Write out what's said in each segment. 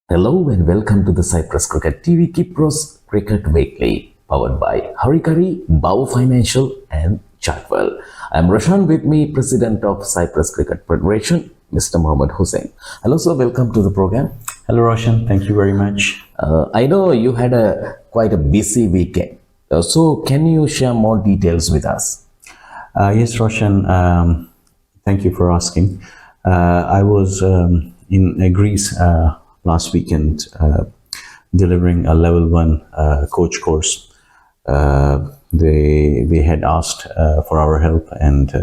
Hello and welcome to the Cyprus Cricket TV Kypros Cricket Weekly, powered by Harikari, Bao Financial and Chartwell. I'm Roshan, with me, President of Cyprus Cricket Federation, Mr. Mohammed Hussain. Hello sir, welcome to the program. Hello, Roshan. Thank you very much. I know you had quite a busy weekend. So can you share more details with us? Yes, Roshan. Thank you for asking. I was in Greece last weekend delivering a level 1 coach course. They had asked for our help, and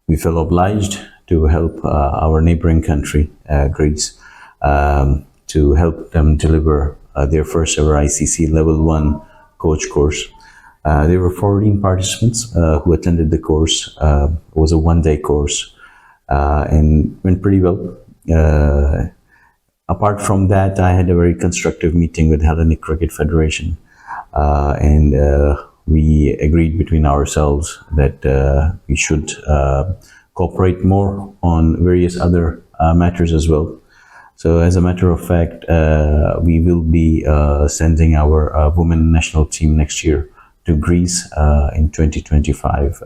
we felt obliged to help our neighboring country, Greece, to help them deliver their first ever ICC level 1 coach course. There were 14 participants who attended the course. It was a one-day course and went pretty well. Apart from that, I had a very constructive meeting with Hellenic Cricket Federation, and we agreed between ourselves that we should cooperate more on various other matters as well. So as a matter of fact, we will be sending our women national team next year to Greece in 2025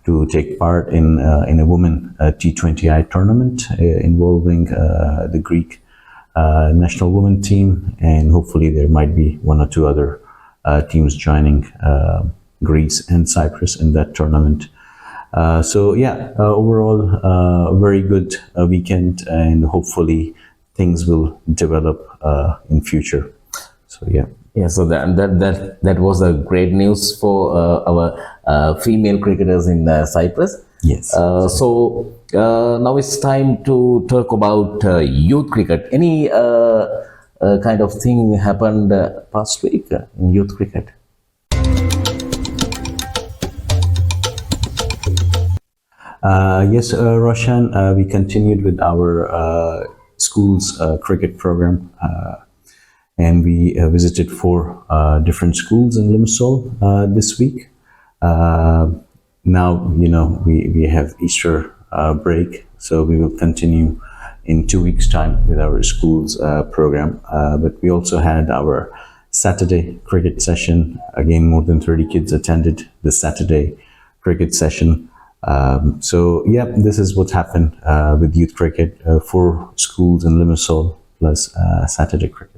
to take part in a women T20I tournament involving the Greek national women team, and hopefully there might be one or two other teams joining Greece and Cyprus in that tournament. Overall, a very good weekend, and hopefully things will develop in future. So yeah. Yeah, so that was a great news for our female cricketers in Cyprus. Yes. Now it's time to talk about youth cricket. Any kind of thing happened past week in youth cricket? Yes, Roshan, we continued with our school's cricket program, and we visited 4 different schools in Limassol this week. Now, we have Easter break, so we will continue in 2 weeks' time with our school's program. But we also had our Saturday cricket session. Again, more than 30 kids attended the Saturday cricket session. This is what happened with youth cricket, 4 schools in Limassol plus Saturday cricket.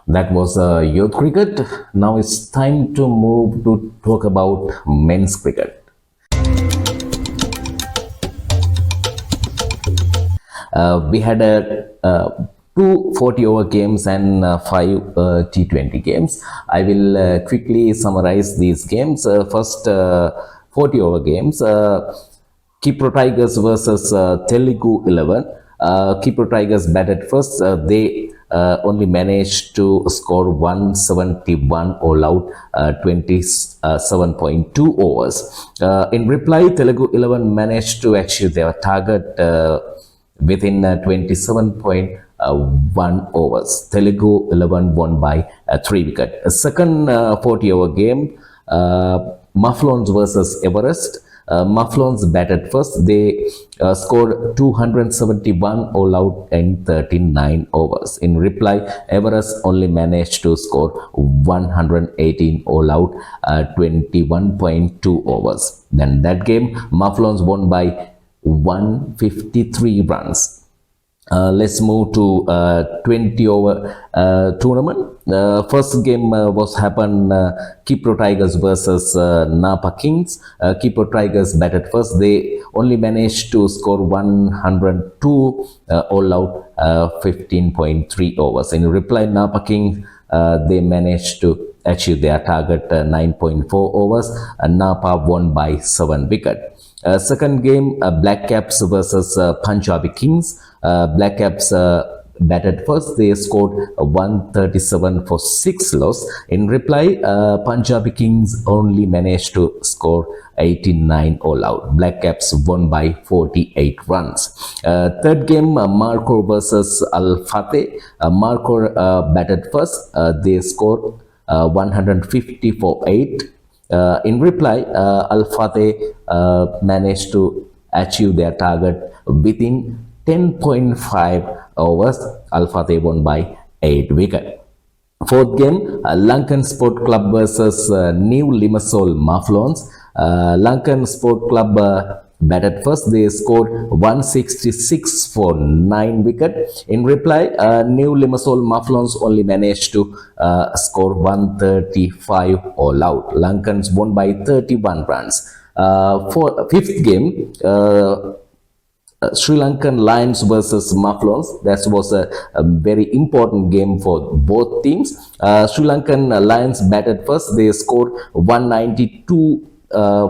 That was youth cricket. Now it's time to move to talk about men's cricket. We had 2 40-over games and 5 T20 games. I will quickly summarize these games. First, 40-over games. Kypros Tigers versus Telugu 11. Kypros Tigers batted first. They only managed to score 171 all out, 27.2 overs. In reply, Telugu 11 managed to achieve their target within 27.1 overs. Telugu 11 won by 3 wickets. A second 40-over game, Mufflons versus Everest. Mufflons batted first. They scored 271 all out in 39 overs. In reply, Everest only managed to score 118 all out, 21.2 overs. Then that game, Mufflons won by 153 runs. Let's move to 20-over tournament. First game was happened Kypros Tigers versus Napa Kings. Kypros Tigers batted first. They only managed to score 102 all out, 15.3 overs. In reply, Napa Kings they managed to achieve their target, 9.4 overs. Napa won by 7 wickets. Second game, Black Caps versus Punjabi Kings. Black Caps batted first. They scored 137 for 6 loss. In reply, Punjabi Kings only managed to score 89 all out. Black Caps won by 48 runs. Third game, Marco versus Al Fateh. Marco batted first. They scored 150 for 8. In reply, Al Fateh managed to achieve their target within 10.5 overs. Al Fateh won by 8 wickets. Fourth game, Lankan Sport Club versus New Limassol Maflons. Lankan Sport Club batted first. They scored 166 for 9 wickets. In reply, New Limassol Maflons only managed to score 135 all out. Lankans won by 31 runs. For fifth game, Sri Lankan Lions versus Maflons. That was a very important game for both teams. Sri Lankan Lions batted first. They scored 192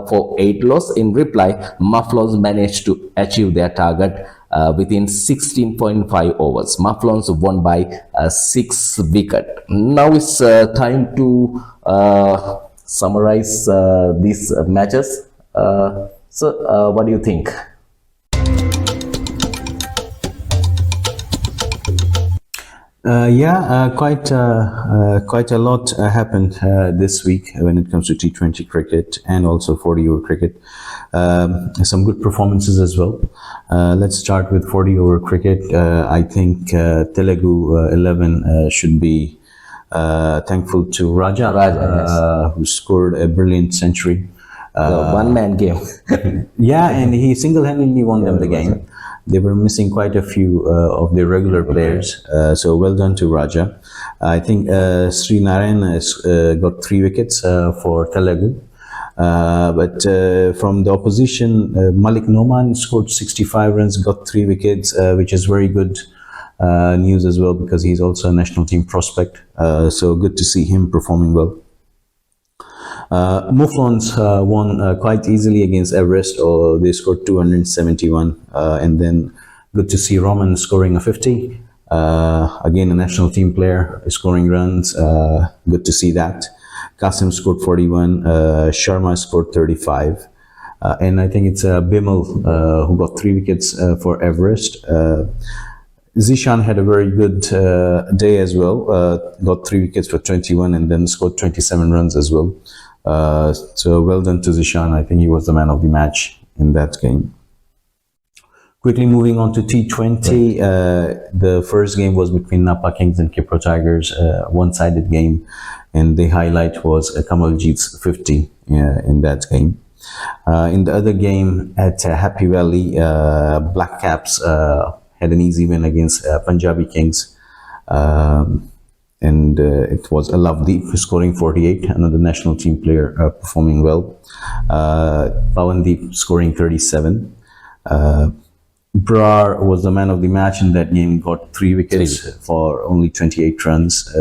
for 8 loss. In reply, Maflons managed to achieve their target within 16.5 overs. Maflons won by 6 wickets. Now it's time to summarize these matches. So, what do you think? Quite a lot happened this week when it comes to T20 cricket and also 40-over cricket. Some good performances as well. Let's start with 40-over cricket. I think Telugu 11 should be thankful to Raja, who scored a brilliant century. One-man game. Yeah, and he single-handedly won them the game. They were missing quite a few of their regular players, so well done to Raja. I think Sri Narayan has got 3 wickets for Telugu. But from the opposition, Malik Noman scored 65 runs, got 3 wickets, which is very good news as well because he's also a national team prospect. So good to see him performing well. Muflons won quite easily against Everest. They scored 271, and then good to see Roman scoring a 50. Again, a national team player scoring runs. Good to see that. Qasim scored 41. Sharma scored 35. And I think it's Bimal who got 3 wickets for Everest. Zishan had a very good day as well. Got 3 wickets for 21 and then scored 27 runs as well. So well done to Zishan. I think he was the man of the match in that game. Quickly moving on to T20, the first game was between Napa Kings and Kypros Tigers, one-sided game, and the highlight was Kamaljit's 50 in that game. In the other game at Happy Valley, Black Caps had an easy win against Punjabi Kings. And it was Alavdeep scoring 48, another national team player performing well. Pawandeep scoring 37. Brar was the man of the match in that game, got 3 wickets for only 28 runs.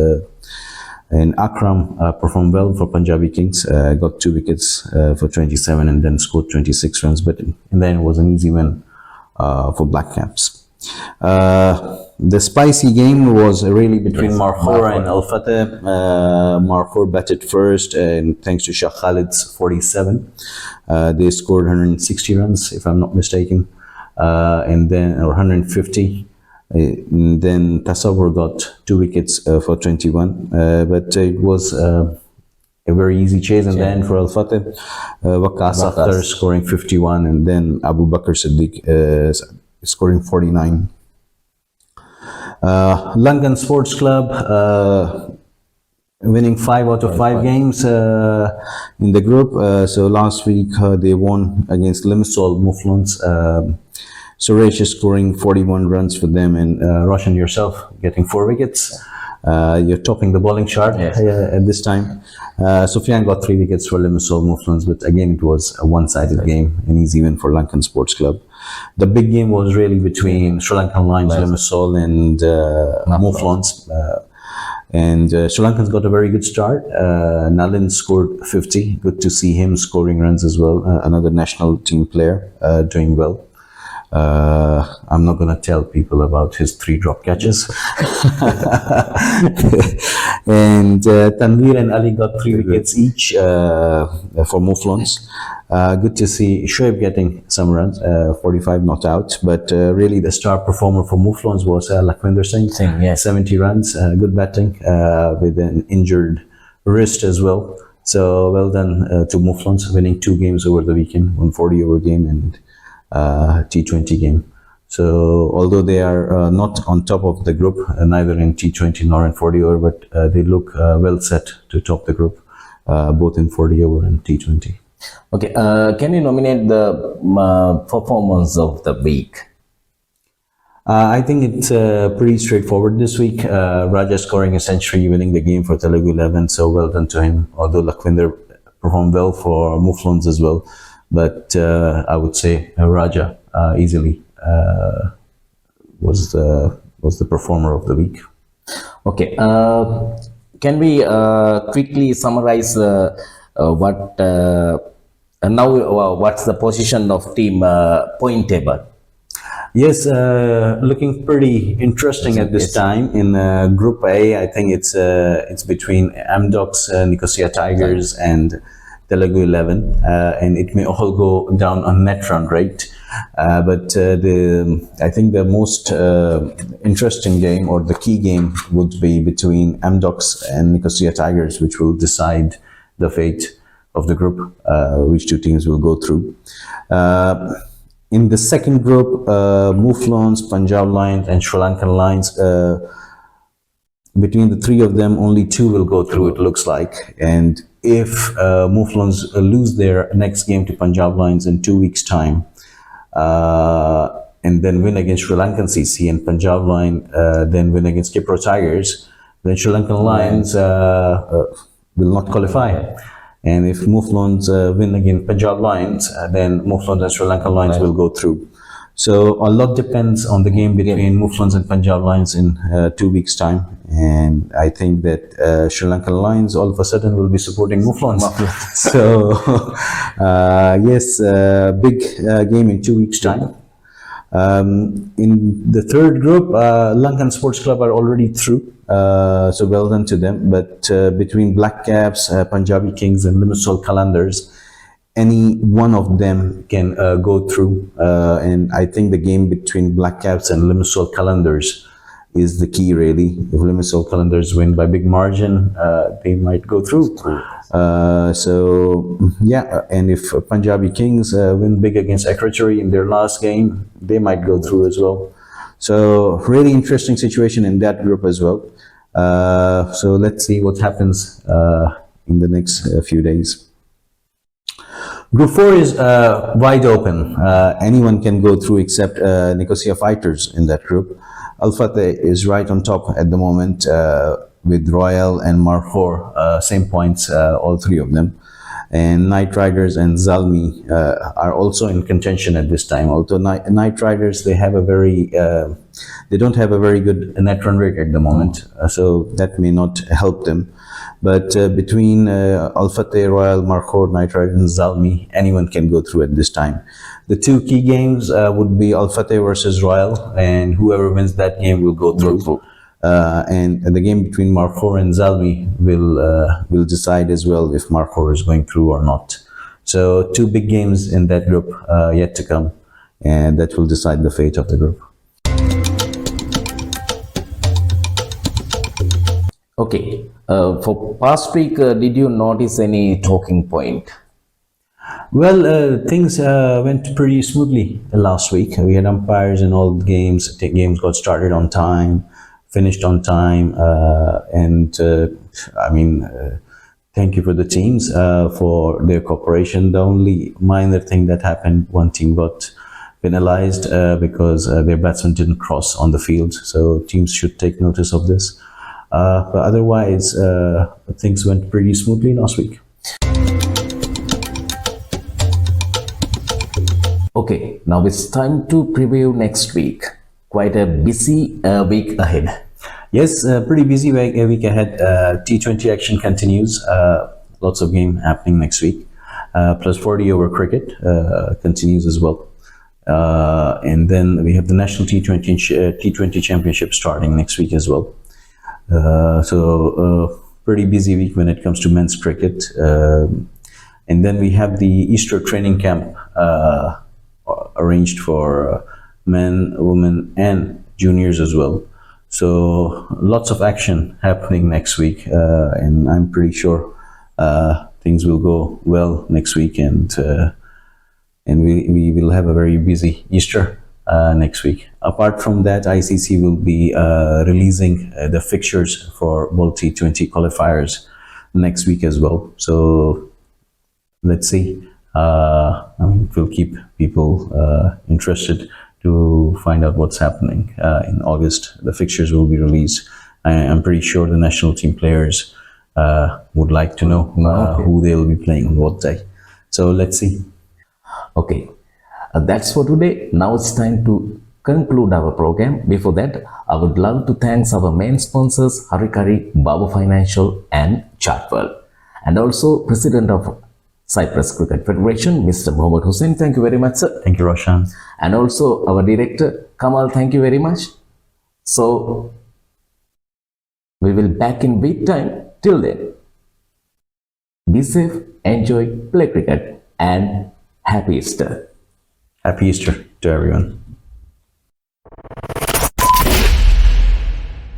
And Akram performed well for Punjabi Kings, got 2 wickets for 27 and then scored 26 runs. But in the end, it was an easy win for Black Caps. The spicy game was really between Markhor and Al Fateh. Markhor batted first, and thanks to Shah Khalid's 47, they scored 160 runs, if I'm not mistaken, and then or 150. And then Tasawwur got 2 wickets for 21, but it was a very easy chase in the end for Al Fateh. Waqas Akhtar scoring 51, and then Abu Bakr Siddiq scoring 49. Lankan Sports Club winning 5 out of 5 games in the group. So last week they won against Limassol Muflons. Suresh is scoring 41 runs for them, and Roshan yourself getting 4 wickets. You're topping the bowling chart at this time. Sufyan got 3 wickets for Limassol Muflons, but again it was a one-sided game, an easy win for Lankan Sports Club. The big game was really between Sri Lankan Lions, Limassol and Muflons. And Sri Lankans got a very good start. Nalin scored 50. Good to see him scoring runs as well. Another national team player doing well. I'm not going to tell people about his 3 drop catches. And Tanvir and Ali got 3 wickets each for Muflons. Good to see Shoaib getting some runs, 45 not out. But really the star performer for Muflons was Lakhvinder Singh, 70 runs, good batting with an injured wrist as well. So well done to Muflons, winning 2 games over the weekend, 140-over game and T20 game. So although they are not on top of the group, neither in T20 nor in 40 over, but they look well set to top the group, both in 40 over and T20. Okay, can you nominate the performance of the week? I think it's pretty straightforward this week. Raja scoring a century, winning the game for Telugu 11, so well done to him. Although Lakwinder performed well for Muflons as well, but I would say Raja easily was the performer of the week. Okay, can we quickly summarize what now? What's the position of team point table? Yes, looking pretty interesting at this time. In Group A, I think it's between Amdocs, Nicosia Tigers, and Telugu 11, and it may all go down on net run rate. But I think the most interesting game, or the key game, would be between Amdocs and Nicosia Tigers, which will decide the fate of the group, which two teams will go through. In the second group, Muflons, Punjab Lions, and Sri Lankan Lions. Between the three of them, only two will go through, it looks like. And if Muflons lose their next game to Punjab Lions in 2 weeks' time, and then win against Sri Lankan CC, and Punjab Lion then win against Kypros Tigers, then Sri Lankan Lions will not qualify. And if Muflons win against Punjab Lions, then Muflons and Sri Lankan Lions will go through. So a lot depends on the game between Muflons and Punjab Lions in 2 weeks' time. And I think that Sri Lankan Lions all of a sudden will be supporting Muflons. So yes, big game in 2 weeks' time. In the third group, Lankan Sports Club are already through. So well done to them. But between Black Caps, Punjabi Kings, and Limassol Qalandars, any one of them can go through. And I think the game between Black Caps and Limassol Qalandars is the key, really. If Limassol Qalandars win by big margin, they might go through. So yeah, and if Punjabi Kings win big against Secretary in their last game, they might go through as well. So really interesting situation in that group as well. So let's see what happens in the next few days. Group 4 is wide open. Anyone can go through except Nicosia Fighters in that group. Al Fateh is right on top at the moment with Royal and Markhor, same points, all three of them. And Knight Riders and Zalmi are also in contention at this time. Although Knight Riders, they don't have a very good net run rate at the moment, so that may not help them. But between Al Fateh, Royal, Markhor, Knight Riders, and Zalmi, anyone can go through at this time. The two key games would be Al Fateh versus Royal, and whoever wins that game will go through. And the game between Markhor and Zalmi will decide as well if Markhor is going through or not. So two big games in that group yet to come, and that will decide the fate of the group. Okay, for past week, did you notice any talking point? Well, things went pretty smoothly last week. We had umpires in all the games. The games got started on time, finished on time, and I mean, thank you for the teams for their cooperation. The only minor thing that happened, one team got penalized because their batsman didn't cross on the field. So teams should take notice of this. But otherwise, things went pretty smoothly last week. Okay, now it's time to preview next week. Quite a busy week ahead. Yes, pretty busy week ahead. T20 action continues. Lots of game happening next week. Plus 40 over cricket continues as well. And then we have the National T20 Championship starting next week as well. So pretty busy week when it comes to men's cricket. And then we have the Easter training camp arranged for men, women, and juniors as well. So lots of action happening next week, and I'm pretty sure things will go well next week, and we will have a very busy Easter next week. Apart from that, ICC will be releasing the fixtures for World T20 qualifiers next week as well. So let's see. It will keep people interested to find out what's happening in August. The fixtures will be released. I'm pretty sure the national team players would like to know who they will be playing on what day. So let's see. Okay, that's for today. Now it's time to conclude our program. Before that, I would love to thank our main sponsors, Harikari, Babu Financial and Chartwell, and also President of Cyprus Cricket Federation, Mr. Mohammad Hussain. Thank you very much, sir. Thank you, Roshan. And also our director, Kamal. Thank you very much. So, we will back in week time. Till then, be safe, enjoy, play cricket, and happy Easter. Happy Easter to everyone.